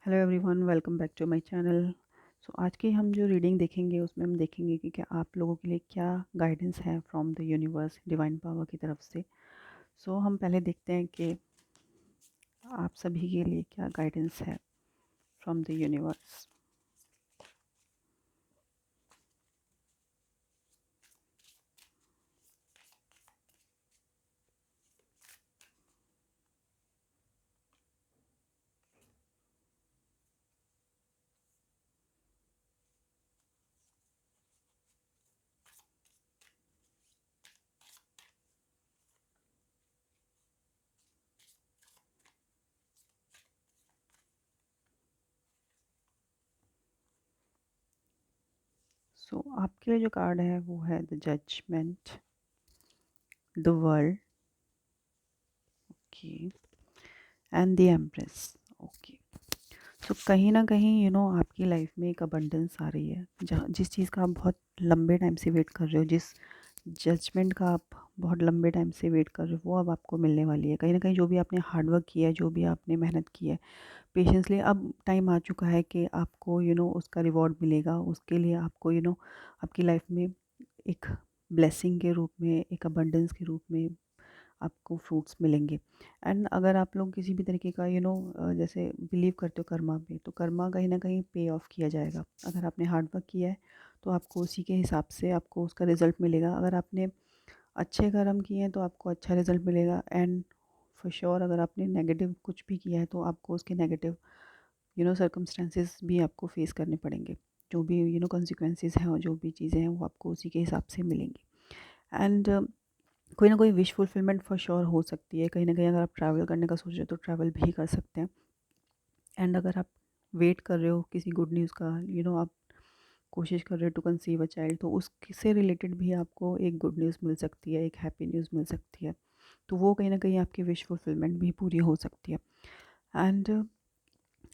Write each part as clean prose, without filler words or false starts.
Hello everyone, welcome back to my channel. आज की हम जो रीडिंग देखेंगे उसमें हम देखेंगे कि क्या आप लोगों के लिए क्या गाइडेंस है from the universe, divine power की तरफ से। हम पहले देखते हैं कि आप सभी के लिए क्या गाइडेंस है फ्रॉम द यूनिवर्स। आपके लिए जो कार्ड है वो है the judgment, the world, okay, and the empress. Okay, कहीं ना कहीं आपकी लाइफ में एक अबंडेंस आ रही है, जहाँ जिस चीज़ का आप बहुत लंबे टाइम से वेट कर रहे हो, जिस जजमेंट का आप बहुत लंबे टाइम से वेट कर रहे हो, वो अब आपको मिलने वाली है। कहीं ना कहीं जो भी आपने हार्डवर्क किया है, जो भी आपने मेहनत की है पेशेंसली, अब टाइम आ चुका है कि आपको उसका रिवॉर्ड मिलेगा। उसके लिए आपको आपकी लाइफ में एक ब्लेसिंग के रूप में, एक अबंडेंस के रूप में आपको फ्रूट्स मिलेंगे। एंड अगर आप लोग किसी भी तरीके का जैसे बिलीव करते हो कर्मा पे, तो कर्मा कहीं ना कहीं पे ऑफ किया जाएगा। अगर आपने हार्ड वर्क किया है तो आपको उसी के हिसाब से आपको उसका रिज़ल्ट मिलेगा। अगर आपने अच्छे कर्म किए हैं तो आपको अच्छा रिज़ल्ट मिलेगा। एंड फॉर श्योर अगर आपने नेगेटिव कुछ भी किया है तो आपको उसके नेगेटिव सर्कमस्टेंसेस भी आपको फेस करने पड़ेंगे। जो भी कॉन्सिक्वेंसेस हैं और जो भी चीज़ें हैं वो आपको उसी के हिसाब से मिलेंगी। एंड कोई ना कोई विश फुलफिलमेंट फॉर श्योर हो सकती है। कहीं ना कहीं अगर आप ट्रैवल करने का सोच रहे हो तो ट्रैवल भी कर सकते हैं। एंड अगर आप वेट कर रहे हो किसी गुड न्यूज़ का, आप कोशिश कर रहे हो टू कंसीव अ चाइल्ड, तो उससे रिलेटेड भी आपको एक गुड न्यूज़ मिल सकती है, एक हैप्पी न्यूज़ मिल सकती है। तो वो कहीं ना कहीं आपकी विश फुलफिलमेंट भी पूरी हो सकती है। एंड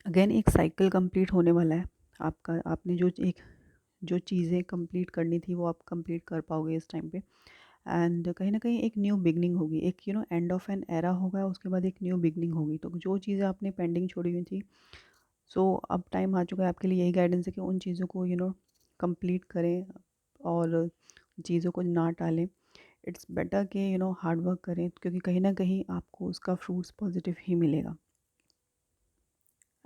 अगेन एक साइकिल कंप्लीट होने वाला है आपका। आपने जो चीज़ें कंप्लीट करनी थी वो आप कंप्लीट कर पाओगे इस टाइम पे। एंड कहीं न कहीं एक न्यू बिगनिंग होगी, एक एंड ऑफ एन एरा होगा, उसके बाद एक न्यू बिगनिंग होगी। तो जो चीज़ें आपने पेंडिंग छोड़ी हुई थी, अब टाइम आ चुका है आपके लिए। यही गाइडेंस है कि उन चीज़ों को कंप्लीट करें और चीज़ों को ना टालें। इट्स बेटर कि हार्ड वर्क करें, क्योंकि कहीं न कहीं आपको उसका फ्रूट्स पॉजिटिव ही मिलेगा।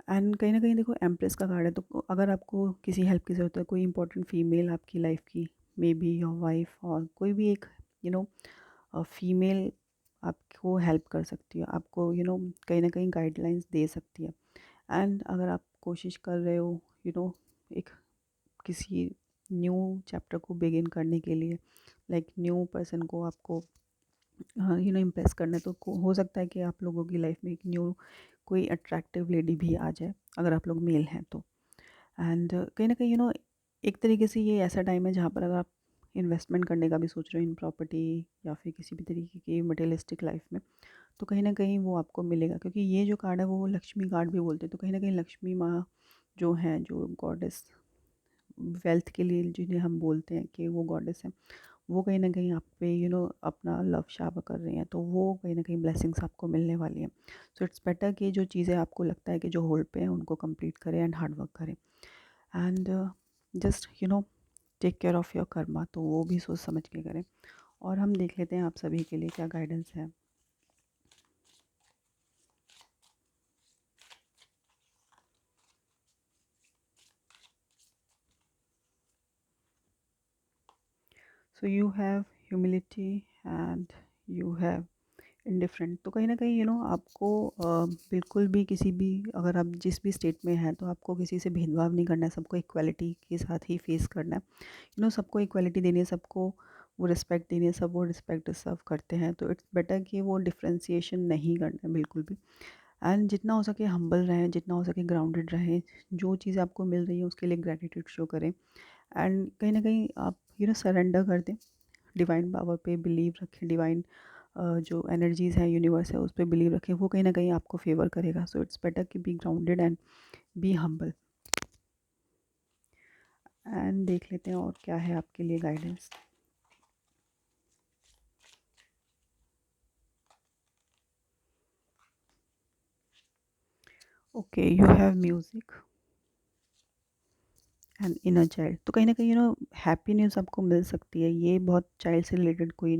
एंड कहीं न कहीं देखो, एम्प्रेस का कार्ड है, तो अगर आपको किसी हेल्प की ज़रूरत है, कोई इंपॉर्टेंट फीमेल आपकी लाइफ की, मे बी योर वाइफ, और कोई भी एक यू नो फीमेल आपको हेल्प कर सकती है, आपको कहीं ना कहीं गाइडलाइंस दे सकती है। एंड अगर आप कोशिश कर रहे हो एक किसी न्यू चैप्टर को बिगिन करने के लिए, लाइक न्यू पर्सन को आपको इम्प्रेस करना है, तो हो सकता है कि आप लोगों की लाइफ में एक न्यू कोई अट्रैक्टिव लेडी भी आ जाए, अगर आप लोग मेल हैं तो। एंड कहीं ना कहीं एक तरीके से ये ऐसा टाइम है जहाँ पर अगर आप इन्वेस्टमेंट करने का भी सोच रहे हो इन प्रॉपर्टी या फिर किसी भी तरीके की मटेरियलिस्टिक लाइफ में, तो कहीं ना कहीं वो आपको मिलेगा। क्योंकि ये जो कार्ड है वो लक्ष्मी कार्ड भी बोलते हैं, तो कहीं ना कहीं लक्ष्मी माँ जो हैं, जो गॉडेस वेल्थ के लिए जिन्हें हम बोलते हैं कि वो गॉडेस हैं, वो कहीं ना कहीं आप पे अपना लव शावर कर रही हैं। तो वो कहीं ना कहीं ब्लेसिंग्स आपको मिलने वाली हैं। इट्स बेटर कि जो चीज़ें आपको लगता है कि जो होल्ड पे हैं उनको कंप्लीट करें एंड हार्ड वर्क करें। And just take care of your karma, तो वो भी सोच समझ के करें। और हम देख लेते हैं आप सभी के लिए क्या गाइडेंस है। You have humility and you have indifferent. तो कहीं ना कहीं आपको बिल्कुल भी किसी भी, अगर आप जिस भी स्टेट में हैं, तो आपको किसी से भेदभाव नहीं करना है, सबको इक्वालिटी के साथ ही फेस करना है। सबको इक्वालिटी देनी है, सबको वो रिस्पेक्ट देनी है, सब वो रिस्पेक्ट डिजर्व करते हैं। तो इट्स बेटर कि वो डिफ्रेंसिएशन नहीं करना है बिल्कुल भी। एंड जितना हो सके हम्बल रहें, जितना हो सके ग्राउंडेड रहें। जो चीज़ आपको मिल रही है उसके लिए ग्रैटिट्यूड शो करें। एंड कहीं ना कहीं आप सरेंडर कर दें, डिवाइन पावर पे बिलीव रखें, डिवाइन जो एनर्जीज़ हैं, यूनिवर्स है, उस पर बिलीव रखें। वो कहीं ना कहीं आपको फेवर करेगा। इट्स बेटर कि be grounded and be humble. And देख लेते हैं और क्या है आपके लिए guidance. Okay, you have music and inner child. तो कहीं न कहीं हैप्पी न्यूज़ आपको मिल सकती है। ये बहुत चाइल्ड से रिलेटेड कोई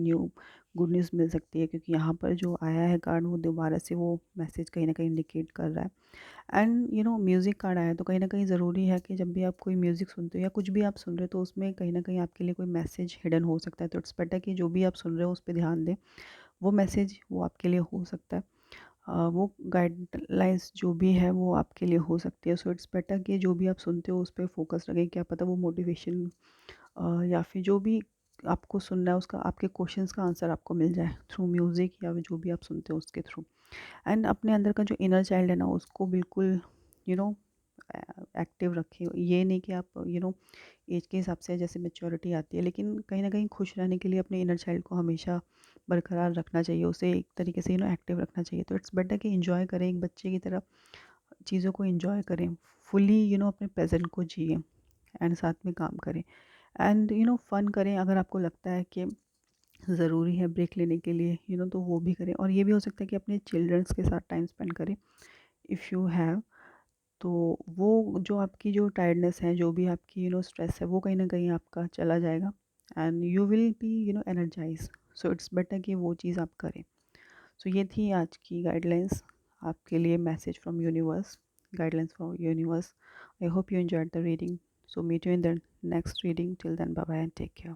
गुड न्यूज़ मिल सकती है, क्योंकि यहाँ पर जो आया है कार्ड वो दोबारा से वो मैसेज कहीं न कहीं इंडिकेट कर रहा है। एंड म्यूज़िक कार्ड आया है, तो कहीं न कहीं ज़रूरी है कि जब भी आप कोई म्यूज़िक सुनते हो या कुछ भी आप सुन रहे हो, तो उसमें कहीं न कहीं आपके लिए कोई मैसेज हिडन हो सकता है। तो इट्स बेटर कि जो भी आप सुन रहे हो उस पे ध्यान दें। वो मैसेज वो आपके लिए हो सकता है। वो गाइडलाइंस जो भी है वो आपके लिए हो सकती है। सो इट्स बेटर कि जो भी आप सुनते हो उस पे फ़ोकस रखें। क्या पता वो मोटिवेशन या फिर जो भी आपको सुनना है उसका, आपके क्वेश्चंस का आंसर आपको मिल जाए थ्रू म्यूज़िक या जो भी आप सुनते हो उसके थ्रू। एंड अपने अंदर का जो इनर चाइल्ड है ना, उसको बिल्कुल यू नो एक्टिव रखें। ये नहीं कि आप एज के हिसाब से जैसे मैच्योरिटी आती है, लेकिन कहीं ना कहीं खुश रहने के लिए अपने इनर चाइल्ड को हमेशा बरकरार रखना चाहिए, उसे एक तरीके से एक्टिव रखना चाहिए। तो इट्स बेटर कि इंजॉय करें, एक बच्चे की तरह चीज़ों को इंजॉय करें, फुली अपने प्रेजेंट को जिए एंड साथ में काम करें एंड फ़न करें। अगर आपको लगता है कि ज़रूरी है ब्रेक लेने के लिए तो वो भी करें। और ये भी हो सकता है कि अपने चिल्ड्रंस के साथ टाइम स्पेंड करें इफ़ यू हैव। तो वो जो आपकी जो टायर्डनेस है, जो भी आपकी स्ट्रेस है, वो कहीं न कहीं आपका चला जाएगा and you will be energise. So it's better कि वो चीज़ आप करें। सो ये थी आज की गाइडलाइंस आपके लिए, message from universe, guidelines from universe. I hope you enjoyed the reading. So meet you in the next reading. Till then bye bye and take care.